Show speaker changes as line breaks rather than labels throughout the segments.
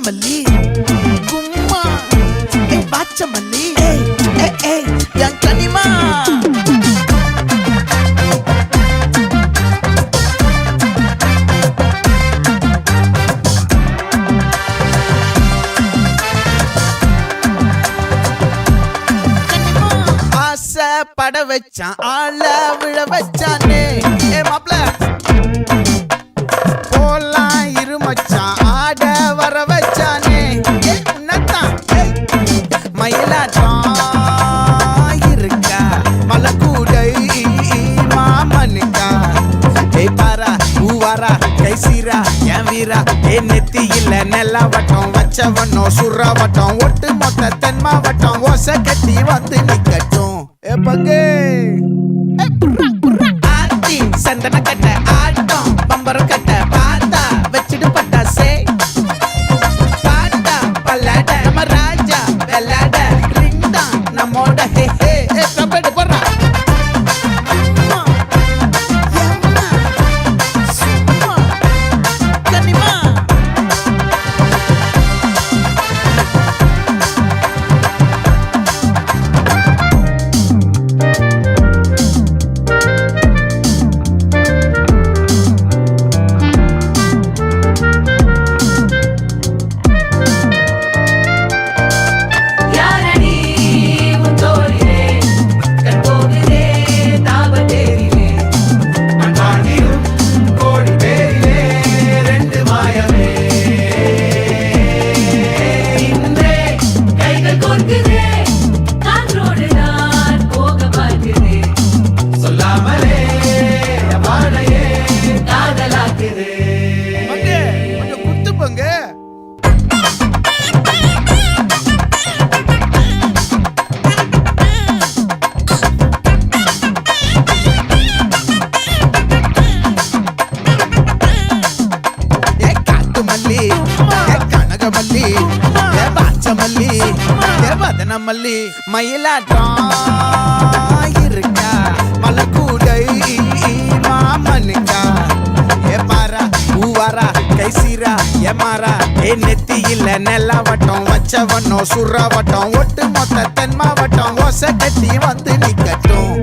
மல்லி கும்மா பாச்ச மல்லி என் கனிமா பட வச்சான் ஆள விழ வச்சானே மாப்ள போலாம் இருமச்சான் ஆட வர வச்சானே உன்னத்தான் மயிலாட்டம் இருக்கா மலக்கூடை மாமனுக்கா பாரா ஊவாரா கைசீரா என் வீரா நெத்தி இல்ல நெல்லா வட்டம் வச்சவனோ சுறா வட்டம் ஒட்டு மொத்த தென் மாவட்டம் ஓசை கட்டி வந்து நிக்கட்டும் பங்கே ஆத்தி சந்தன கட்ட ஆட்டம் பம்பரம் கட்ட பாத்தா வச்சிடு பட்டாசே பாட்டா பல்லாட நம்ம ராஜா வெள்ளாட ரிங் தான் நம்மோட ஹே ஹே கம்பெடு போடுறா கனகமல்லி பாச்சமல்லி வதனமல்லி மயிலாட்டம் இருக்கா மலக்கூடை மாமனுக்கா பாரா ஊவாரா கைசீரா எமாரா நெத்தி இல்ல நெல்லா வட்டம் வச்சவனோ சுறா வட்டம் ஒட்டு மொத்த தென் மாவட்டம் ஓசை கட்டி வந்து நிக்கட்டும்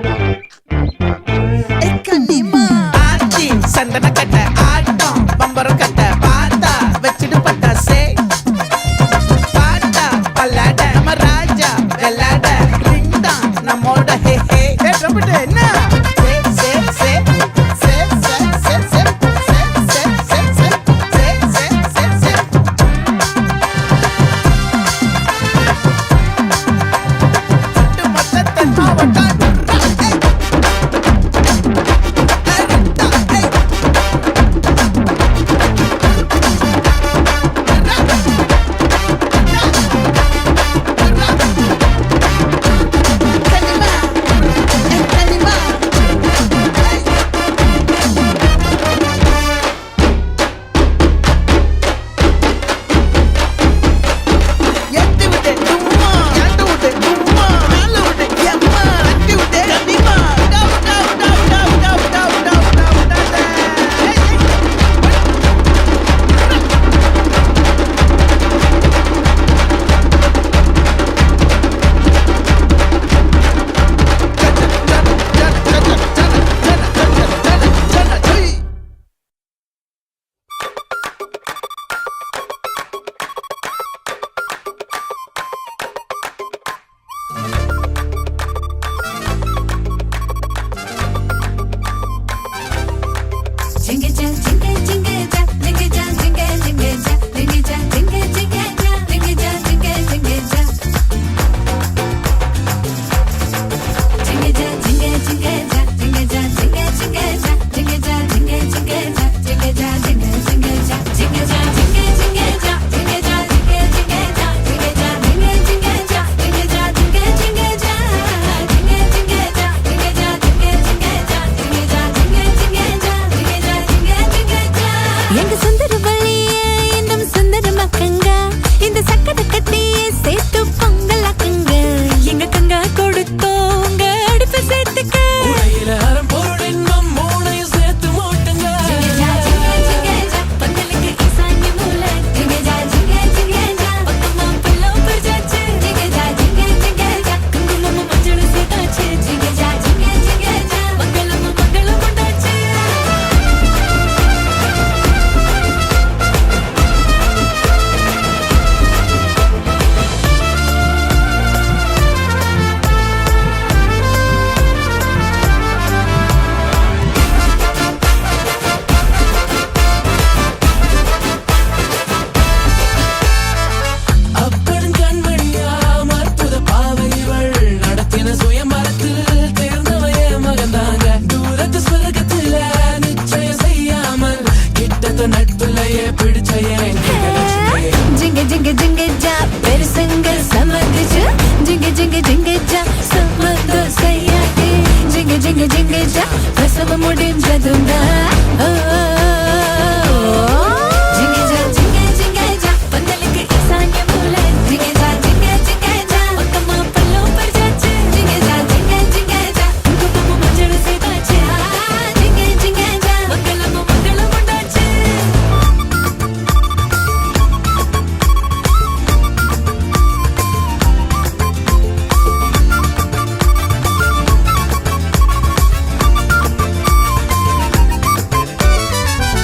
ஆச்சி சந்தன கட்ட ஆட்டம் பம்பரம் கட்ட பாத்தா வச்சிடு பட்டாசே பாட்டா பல்லாட நம்ம ராஜா வெள்ளாட ரிங் தான் நம்மோட ஹே ஹே என்ன
జింగ జింగ జా సమతో సయ్యాటే జింగ జింగ జింగ జా ప్రసవ முடிஞ்சதுண்டா జింగ జా జింగ జింగ జా பந்தலுக்கு ஈசான்ய மூல జింగ ஜா பக்கமா பல்லோ பர்ஜாச்சு జింగ ஜா குங்குமம் மஞ்சள் சேதாச்சு జింగ ஜா மங்களம் உண்டாச்சு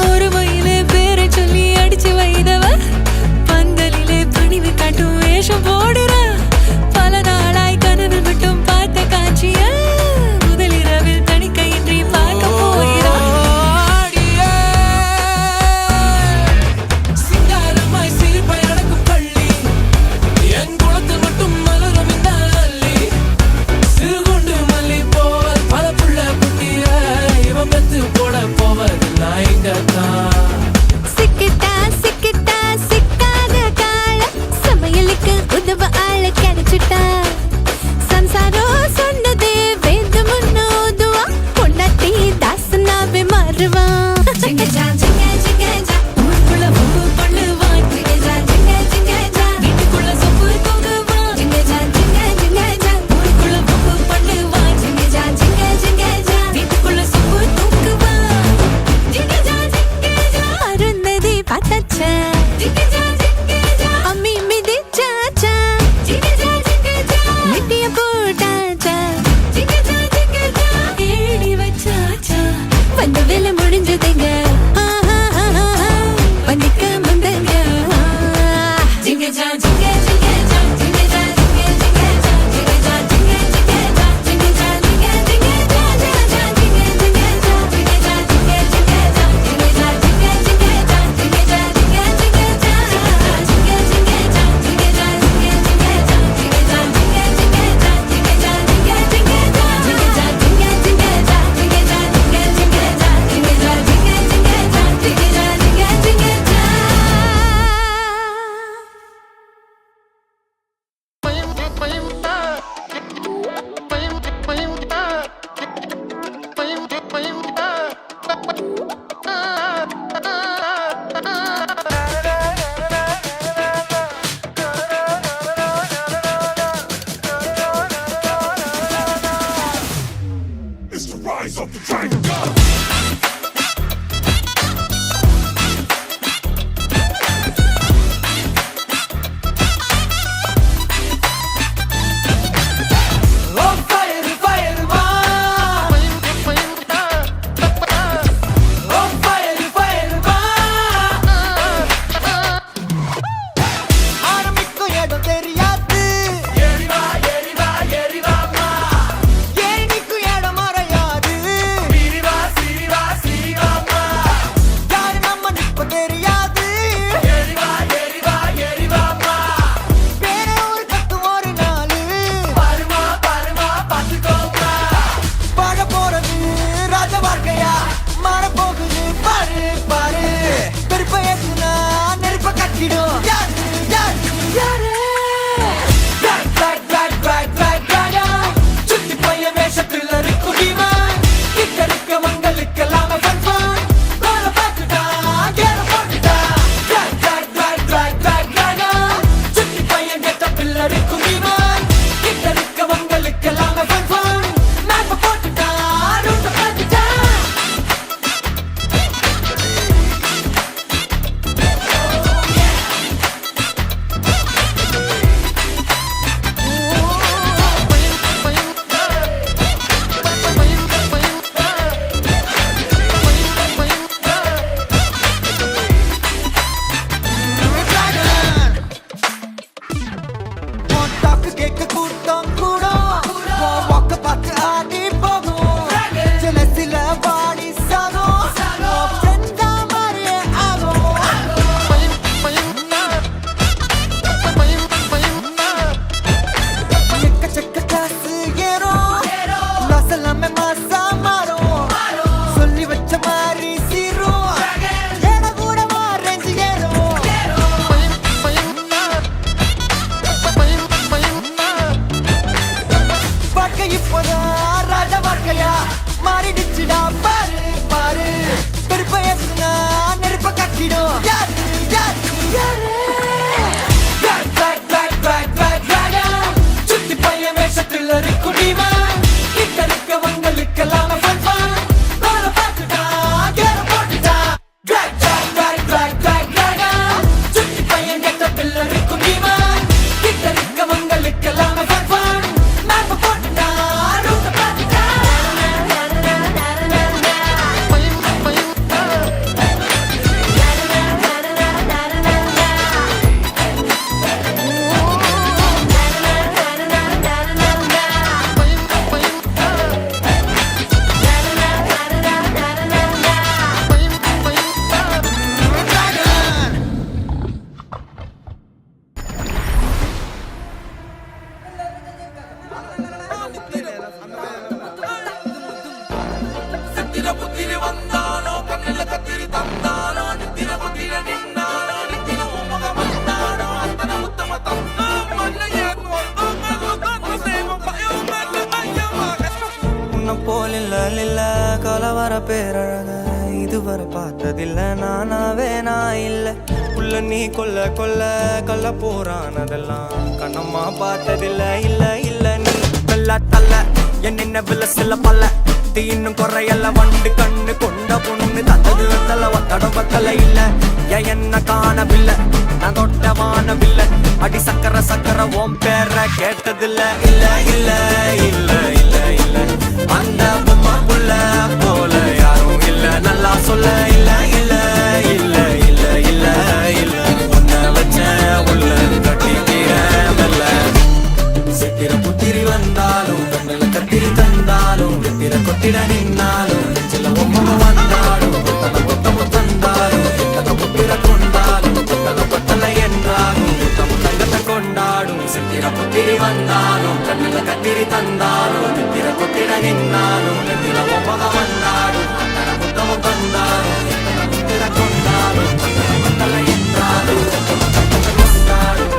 ஒரு மயிலே பேரை சொல்லி அடிச்சு வைதவ பந்தலிலே பணிவு காட்டும் வேஷம் போடுறா பல நாளாய் கனவில் மட்டும் பார்த்த காட்சிய முதலிரவில் தணிக்கையின்றி பார்க்க போகிறா
சிங்காரமாய் சிரிப்பாய் நடக்கும் பள்ளி என் குளத்தில் மட்டும் மலரும் இந்த அள்ளி சிறுகுண்டு மல்லி போல் பல புள்ள குட்டிய இவன் பெத்து போட போவது நாய்ங்கத்தான்
சிக்கிட்டா சிக்கிட்டா சிக்காத கால சமையலுக்கு உதவ ஆள கிடைச்சிட்டா சம்சாரம் சொன்னதே வேத முன்னோதுவா பொண்டாட்டி தாசனாவே மாறுவா ஜிங்க ஜா ஊருக்குள்ள ஒம்பு பண்ணுவா ஜிங்க ஜா வீட்டுக்குள்ள சொப்பு தூங்குவா ஜிங்க ஜா ஊருக்குள்ள ஒம்பு பண்ணுவா ஜிங்க ஜா வீட்டுக்குள்ள சொப்பு தூங்குவா ஜிங்க ஜா அருந்ததி பார்த்தாச்சா அம்மி மிதிச்சாச்சா மிட்டிய போட்டாச்சா ஏடி வச்சாச்சா வந்த வேலை முடிஞ்சதுங்க வந்திக்க வந்தங்க ஜிங்க ஜா
It's the rise of the dragon god.
Oh fire fire வா ஓ ஃபயர் ஃபயர் வா
ஆரம்பிக்கும் இடம் தெரியாது
எரிவா எரிவா எரிவாமா
ஏறி நிற்கும் இடம் மறையாது
சிரிவா சிரிவா சிரிவாமா
யாரு நம்ம நிற்ப தெரியாது
எரிவா எரிவா எரிவாமா
வேற ஒரு கத்தும் ஒரு நாளு
பாருமா பாருமா பார்த்துக்கோமா
வாழ போறது ராஜ வாழ்க்கையா மாற போகுது பாரு பாரு பெருப்ப ஏத்துனா நெருப்ப கட்டிடும் யாரு யாரு யாரு
Drag, drag, drag, drag, drag, dragon. சுத்தி பையன் வேஷத்தில் இருக்கும் demon. கிட்ட இருக்க மங்களுக்கெல்லாமே fun, fun. கோல பார்த்துட்டா, கேர போட்டுட்டா. Drag, drag, drag, drag, drag, dragon. சுத்தி பையன் கெட்டப்பில் இருக்கும் demon. கிட்ட இருக்க மங்களுக்கெல்லாமே fun, fun. map அ போட்டுட்டா, route அ பார்த்துட்டா.
டாக்கு கேட்க கூட்டம் கூடும் வாக்க பார்த்து ஆடி போகும் ஜலசில வாடி சாகும் ஃப்ரெண்டா மாதிரியே ஆகும் எக்கச்சக்க காசு ஏறும் நசலாமே மாசா மாறும் சொல்லி வச்ச மாதிரி சீரும் ஏட கூட ரேஞ்சு ஏறும்
லில்ல கலவர பேரழக இதுவரை பார்த்ததில்ல நானாவே நான் இல்ல உள்ள நீ கொல்ல கொல்ல கள்ள போறானதெல்லாம் கண்ணம்மா பார்த்ததில்ல இல்ல நீ வெள்ள தள்ள என்ன வில சில பல்ல இன்னும் குறையல்ல வண்டு கண்ணு கொண்ட பொண்ணு தந்தது வெத்தல ஒத்தடம் பத்தல இல்ல என்ன காணவில்லை நான் தொட்ட வானவில்லை அடி சக்கர ஓம் பேர கேட்டதில்ல இல்ல அந்த பொம்மாக்குள்ள போல யாரும் இல்ல நல்லா சொல்ல இல்ல உன்னை வச்ச உள்ள கட்டிக்கிறேன் சித்திர புத்திரி வந்தாலும் கண்ணுல கத்திரி தந்தாலும் வெத்திர கொத்திட நின்னாலும் சில ஒம்ம வந்தாலும் கொத்தமும் தந்தாலும் புத்திர கொண்டாலும் கொத்தலை என்றாலும் தங்கத்தை கொண்டாடும் சித்திர புத்திரி வந்தாலும் கண்ணுல கத்திரி தந்தாலும் வெத்திர கொத்திட நின்னாலும் வெத்திர ஒம்ம வந்தாலும் புத்தமும் தந்தாலும் புத்திர கொண்டாலும் கொத்தலை என்றாலும் கொண்டாடும்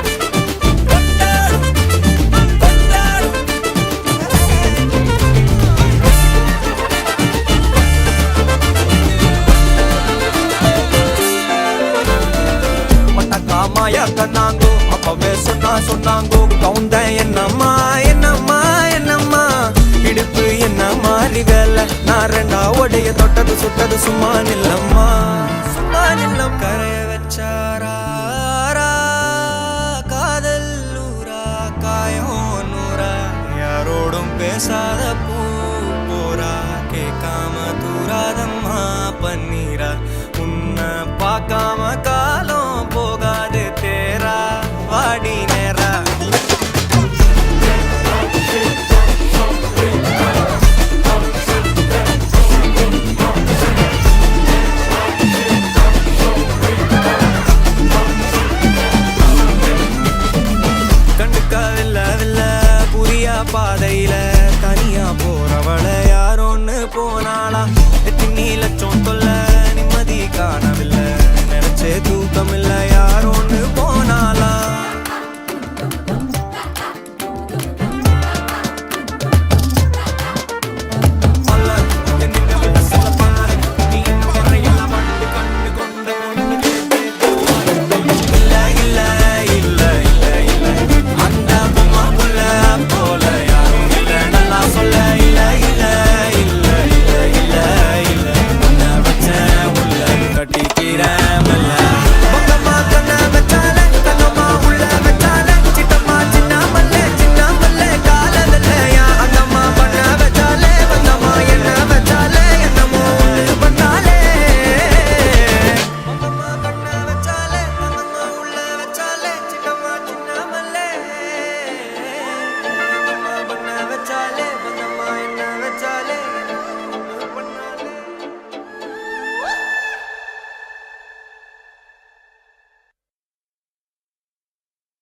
கண்ணாங்கோ அப்பவே சொன்னாங்கோ கவுந்த என்னம்மா இடுப்பு என்ன மாறி வேலை நான் ரெண்டா உடைய தொட்டது சுட்டது சும்மா நில்லம்மா கரைய வச்சாரா காதல் ஊரா காயம் நூறா யாரோடும் பேசாத பூ போரா கேட்காம தூராதம்மா பன்னீரா உன்னை பார்க்காம காலம் போகாது தேரா வாடி நேரா கண்டுக்கவில்ல புரியா பாதையில தனியா போறவள யாரோன்னு போனாளா எத்தனை லட்சம் தொல்ல நிம்மதி காணவில்லை நினைச்சே தூக்கம் இல்ல யாரோன்னு போனாளா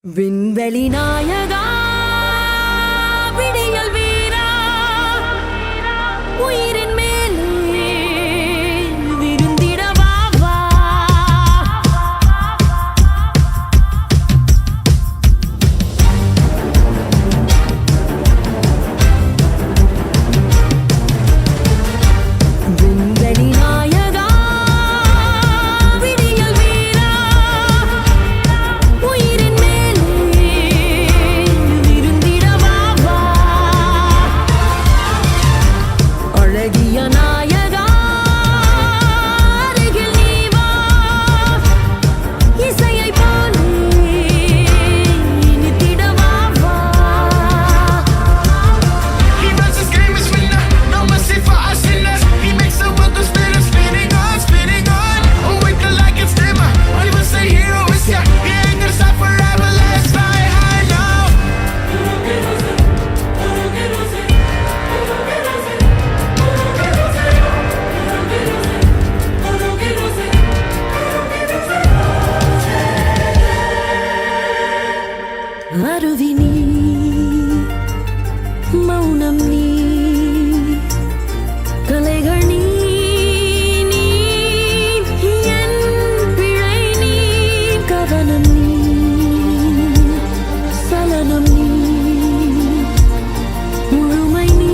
விண்வெளி நாயகா விடியல் வீரா உயிரின் மேலே விருந்திடவா வா விண்வெளி நாயகா விடியல் வீரா உயிரின் அழகிய நாயகா அருகில் நீ வா இசையை போலே இனித்திடவா வா
He runs this game as winner, no mercy for us sinners. He makes the world go spinning on. Oh, wait till I can stammer. I will say hero is ya. He ain't gonna stop forever. Let's fly high now.
அருவி நீ மௌனம் நீ கலைகள் நீ என் பிழை நீ கவனம் நீ சலனம் நீ முழுமை நீ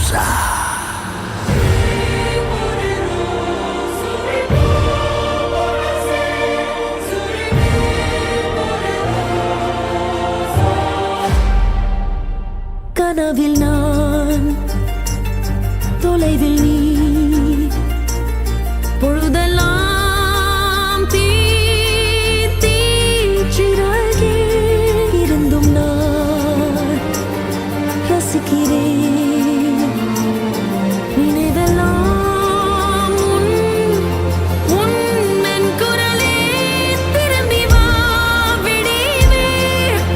லூசா.
கனவில் நான் தொலைவில் நீ பொழுதெல்லாம் தீச்சிறகே இருந்தும் நான் ரசிக்கிறேன் நினைவெல்லாம் உன் குரலே திரும்பி வா விடிவே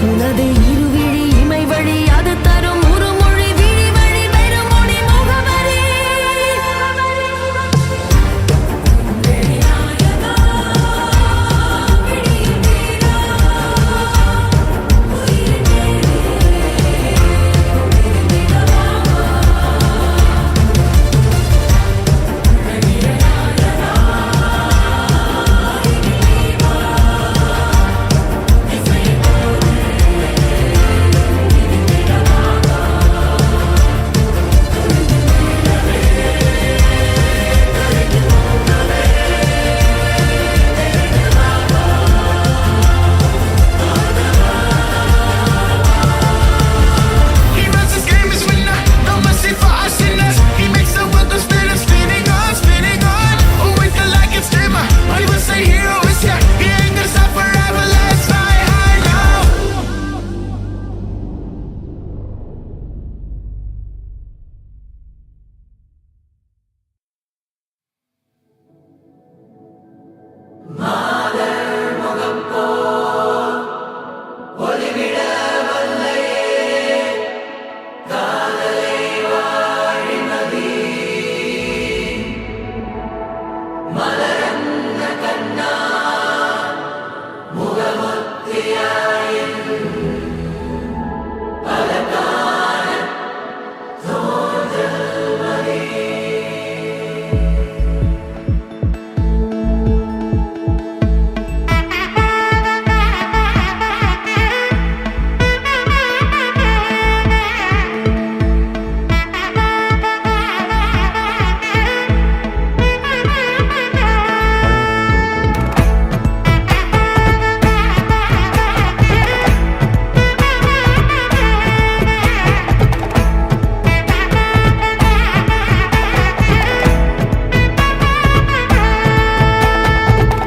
உனது இருவிழி இமை வழி அது தரும் ஒரு மொழி விழி வழி வெறும் மொழி முகவரி
He runs this game as winner, no mercy for our sinners. He makes the world go spinning, spinning on, spinning on. Oh, wait till I get dimmer. I will say hero is here. He ain't gonna stop forever. Let's fly high now.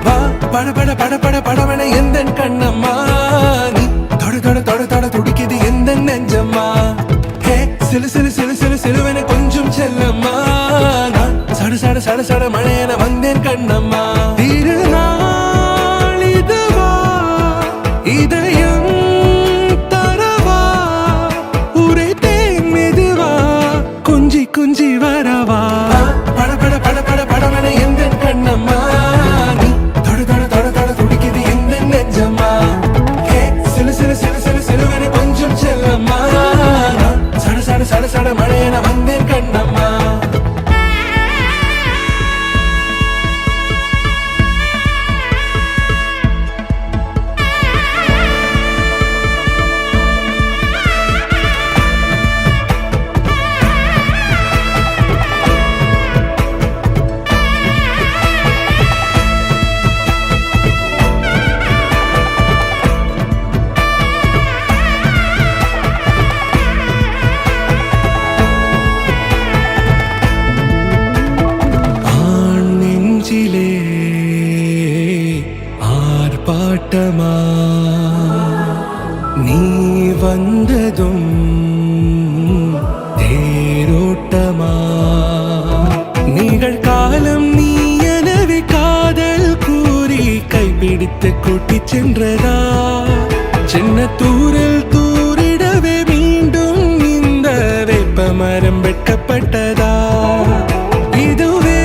வா பட பட பட பட படவன எந்தன் கண்ணம்மா நீ தொட தொட தொட தொட துடிக்குது எந்தன் நெஞ்சம்மா ஹே சிலு சிலு சிலு சிலு சிலுவன கொஞ்சம் செல்லம்மா நான் சட சட சட சட மழையன வந்தேன் கண்ணம்மா திருநாள் இதுவா இதயம் தரவா உரைத்தேன் மெதுவா கொஞ்சி கொஞ்சி வரவா பட பட பட பட படவன எந்தன் கண்ணம்மா நீ தொட தொட தொட தொட துடிக்குது எந்தன் நெஞ்சம்மா ஹே சிலு சிலு சிலு சிலு சிலுவன கொஞ்சம் செல்லம்மா நான் சட சட சட சட மழையன வந்தேன் கண்ணம்மா ஆண் நெஞ்சிலே ஆர்ப்பாட்டமா நீ வந்ததும் தேரோட்டமா நிகழ்காலம் நீ எனவே காதல் கூறி கைப்பிடித்து கூட்டிச் சென்றதா சின்ன தூரல் தூரிடவே மீண்டும் இந்த வேப்பமரம் வெட்கப்பட்டதா இதுவே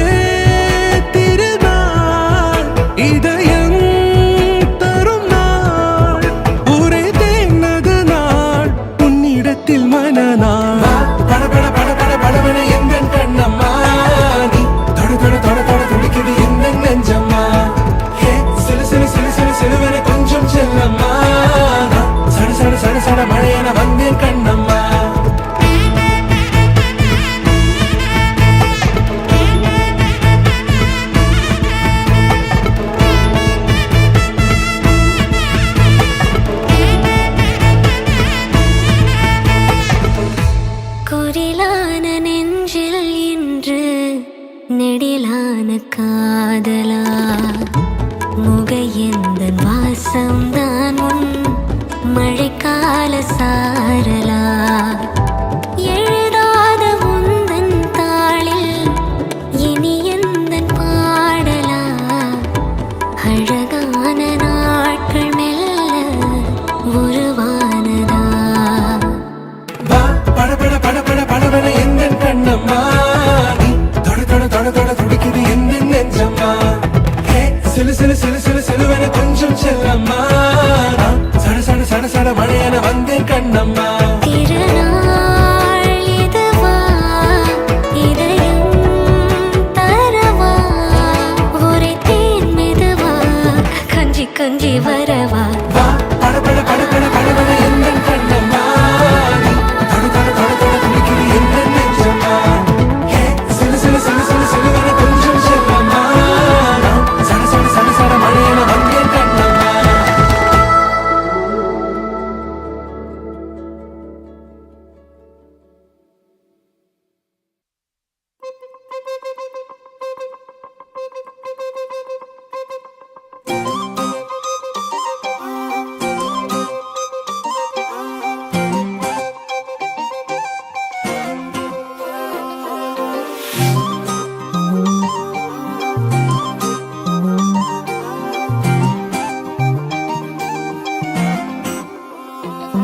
திருநாள் இதயம் தரும் நாள் ஒரே தேனது நாள் உன்னிடத்தில் மனநாள் பட பட பட பட படவன எந்தன் கண்ணம்மா நீ தொட தொட தொட தொட துடிக்குது எந்தன் நெஞ்சம்மா ஹே சிலு சிலு சிலு சிலு சிலுவன கொஞ்சம் செல்லம்மா நான் சட சட சட சட மழையன வந்தேன் கண்ணம்மா
நெடிலான நெஞ்சில் இன்று நெடிலான காதலா முகையெந்த வாசம்தான் உன் மழைக்கால சாரலா எழுதாத உந்தன் தாளில் இனி எந்தன் பாடலா அழகான நாட்கள் மெல்ல உருவானதா
வா படபட படபட படபட எந்தன் கண்ணம்மா நீ தொட தொட தொட தொட துடிக்குது எந்தன் நெஞ்சம்மா ஹே சிலு சிலு சிலு சிலு சிலுவென கொஞ்சம் செல்லம்மா நான் சட சட சட சட மழையென வந்தேன் கண்ணம்மா
திருநாள் இதுவா இதயம் தரவா ஒரே தேன் மெதுவா கஞ்சி கஞ்சி வரவா
வா படபட படபட படபட எந்தன் கண்ணம்மா நீ தொட தொட தொட தொட துடிக்குது எந்தன் நெஞ்சம்மா ஹே சிலு சிலு சிலு சிலு சிலுவென கொஞ்சம் செல்லம்மா நான் சட சட சட சட மழையென வந்தேன் கண்ணம்மா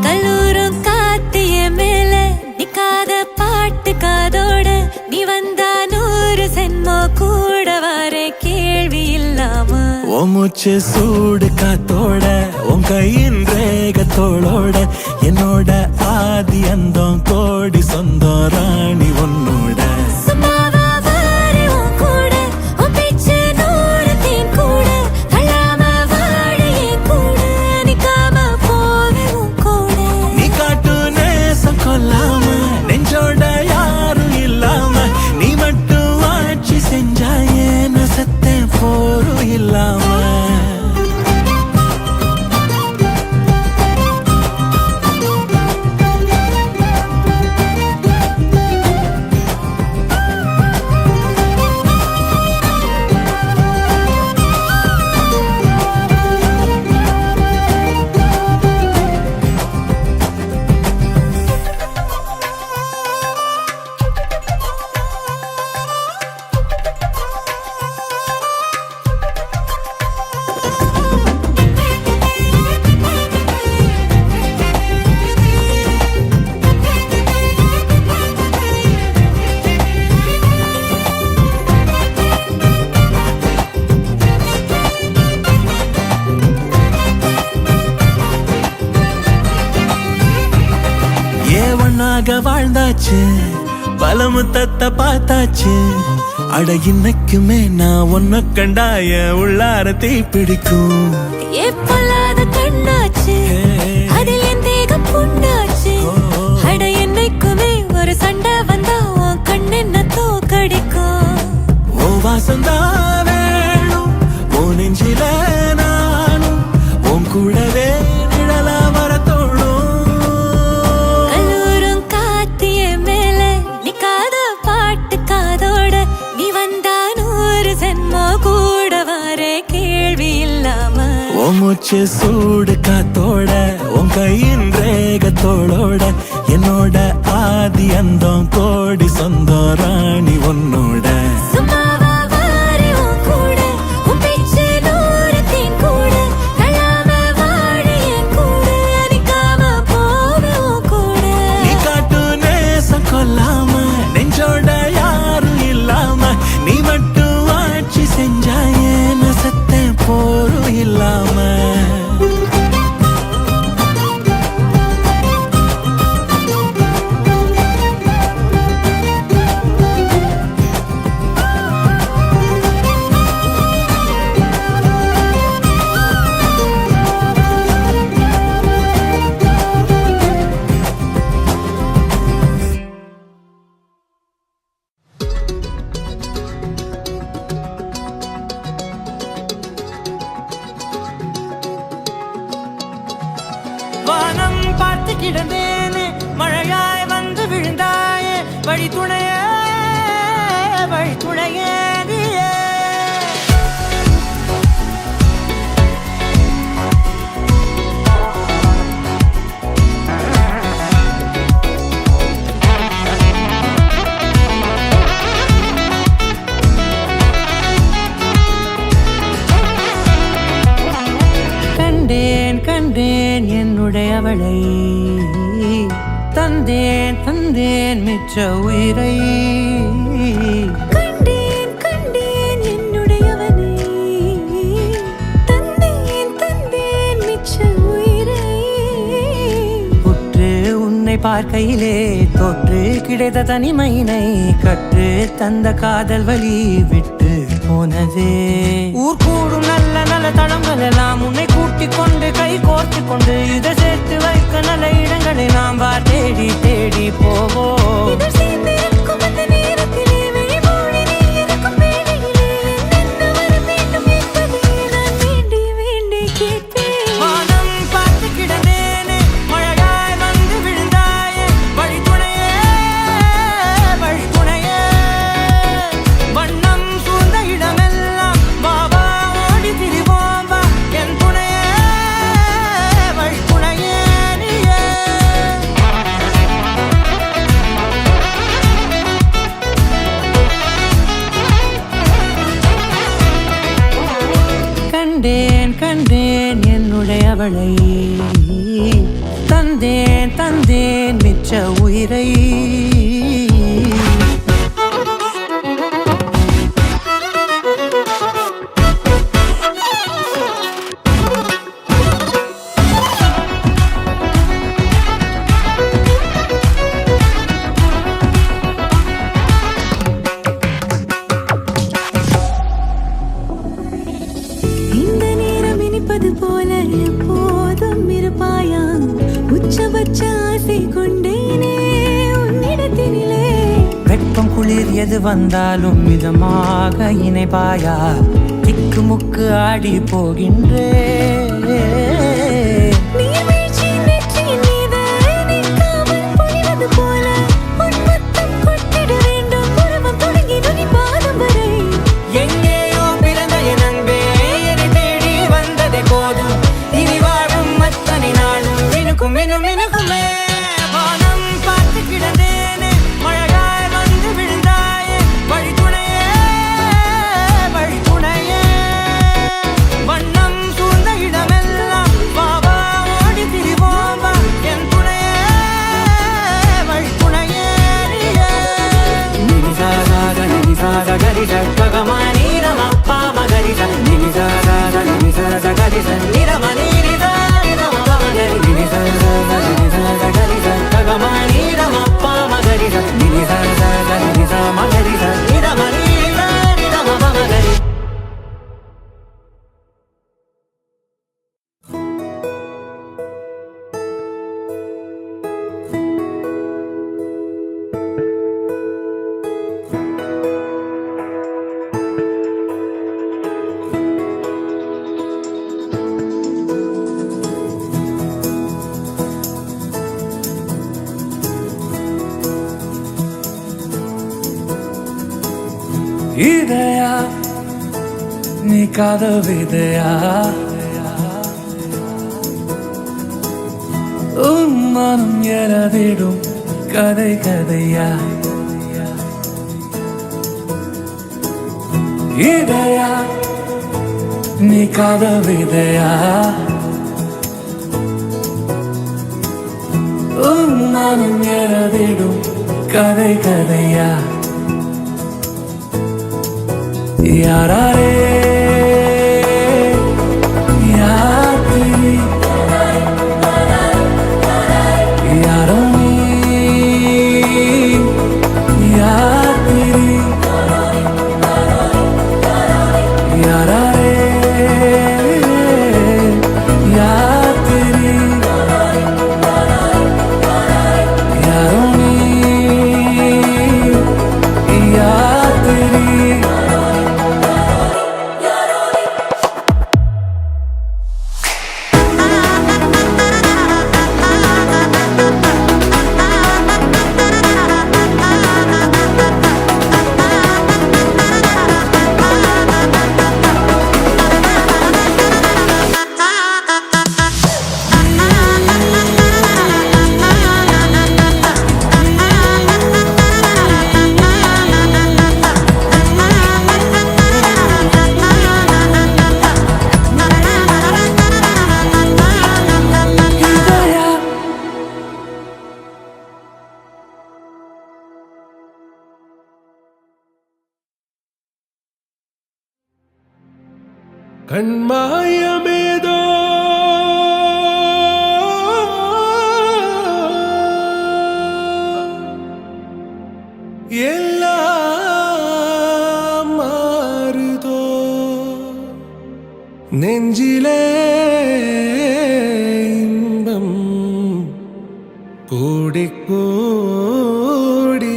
கல்லூரும் காத்திய மேல நிக்காத பாட்டு காதோட நீ வந்தா 100 சென்மோ கூட வர கேள்வி இல்லாம
உன் மூச்சு சூடு காத்தோட உன் கையின் ரேகத்தோளோட என்னோட ஆதி அந்தம் கோடி சொந்தம் ராணி உன்னோட
சும்மாவா வாரி உன் கூட உன் பேச்சு 100 தேன் கூட தள்ளாம வாழ என் கூட நிக்காம போவே உன் கூட
நீ காட்டு நேசம் கொல்லாம நெஞ்சோட யாரும் இல்லாம நீ மட்டும் ஆட்சி செஞ்சாயே நசத்தேன் போரும் இல்லாம ஒன்னாக வாழ்ந்தாச்சு பல முத்தத்தை பார்த்தாச்சு அட இன்னைக்குமே நான் ஒன்ன கண்டாய உள்ளார தீ பிடிக்கும்
எப்பொல்லாத கண்ணாச்சு அதில் என் தேகம் புண்ணாச்சு அட என்னைக்குமே ஒரு சண்டை வந்தா உன் கண்ணென்ன தோக்கடிக்கும்
ஓ வாசந்தான் வேணும் ஓ நெஞ்சில நானும் உன் கூடவே நிழலா வர தோணும்
கல்லூரும் காத்திய மேல நிக்காத பாட்டு காதோட நீ வந்தா 100 சென்மோ கூட வர கேள்வி இல்லாம
உன் மூச்சு சூடு காத்தோட உன் கையின் ரேகத்தோளோட என்னோட ஆதி அந்தம் கோடி சொந்தம் ராணி உன்னோட
சும்மாவா வாரி உன் கூட உன் பேச்சு 100 தேன் கூட தள்ளாம வாழ என் கூட நிக்காம போவே உன் கூட
நீ காட்டு நேசம் கொல்லாம நெஞ்சோட யாரும் இல்லாம நீ மட்டும் ஆட்சி செஞ்சாயே நசத்தேன் போரும் இல்லாம துணையே வழி துணையே நீயே. கண்டேன் கண்டேன் என்னுடையவளை, தந்தேன் தந்தேன் மிச்ச உயிரை.
கண்டேன் கண்டேன் என்னுடையவனை, தந்தேன் தந்தேன் மிச்ச உயிரை.
உற்று உன்னை பார்க்கையிலே தொற்று கிடைத்த தனிமையினை கற்று தந்த காதல் வழி விட்டு போனதே. ஊர் கூடும் நல்ல நல்ல தளங்கள் எல்லாம் உன்னை கூட்டிக் கொண்டு கை கோர்த்து கொண்டு இதை சேர்த்து வைக்க நல்ல இடங்களை நாம் வா தேடி தேடி போவோம்.
இதழ் சேர்ந்திருக்கும் அந்த நேரத்திலே விழிமூடி நீ இருக்கும் வேளையிலே என்னென்ன வர வேண்டும் என்பதை நான் வேண்டி வேண்டி கேட்பேன்.
வானம் பார்த்து கிடந்தேனே, மழையாய் வந்து விழுந்தாயே, வழி துணையே வழி துணையே. வண்ணம் சூழ்ந்த இடமெல்லாம் வா வா ஓடி திரிவோம் வா, என் துணையே வழி துணையே நீயே. கண்டேன் கண்டேன் என்னுடையவளை, தந்தேன் தந்தேன் மிச்ச உயிரை.
இந்த நேரம் இனிப்பது போல எப்போதும் இருப்பாயா, உச்சபட்ச ஆசை கொண்டேனே உன்னிடத்தினிலே.
வெப்பம் குளிர் எது வந்தாலும் மிதமாக இணைப்பாயா, திக்கு முக்கு ஆடி போகின்றே.
நீர்வீழ்ச்சி நெற்றியின் மீது நிற்காமல் பொழிவது போல உன் முத்தம் கொட்டிட வேண்டும், உருவம் தொடங்கி நுனி பாதம் வரை.
எங்கேயோ பிறந்த என் அன்பே, என்னை தேடி வந்ததே போதும், இனி வாழும் அத்தனை நாளும் மினுக்கும் மினும் மினுக்குமே. வானம் பார்த்து கிடந்தேனே, மழையாய் வந்து விழுந்தாயே, வழி துணையே வழி துணையே. வண்ணம் சூழ்ந்த இடமெல்லாம் வா வா ஓடி திரிவோம் வா, என் துணையே வழி துணையே நீயே. நினிசாக நினிசாக கரிச ககமானி ரமப்பா மகரிச நினிசாக நினிசாக கரிச நிரமணி நிதா நிரம மகரி நினிசாக நினிசாக கரிச ககமானி ரமப்பா மகரிச நினிசாக நினிசா மகரிச நிரமணி நிதா நிரம மகரி. இதயா நீ காதல் விதையா, உன் மனம் எழுதிடும் கதை கதையா. இதயா நீ காதல் விதையா, உன் மனம் எழுதிடும் கதை கதையா. யாரே யாத்திரி யாரோ நீ யாத்திரி யாரே யாத்திரி யாரோ நீ யாத்திரி
கண்மாயமேதோ எல்லாம் மாறுதோ நெஞ்சிலே இன்பம் கோடி கோடி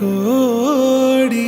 கோடி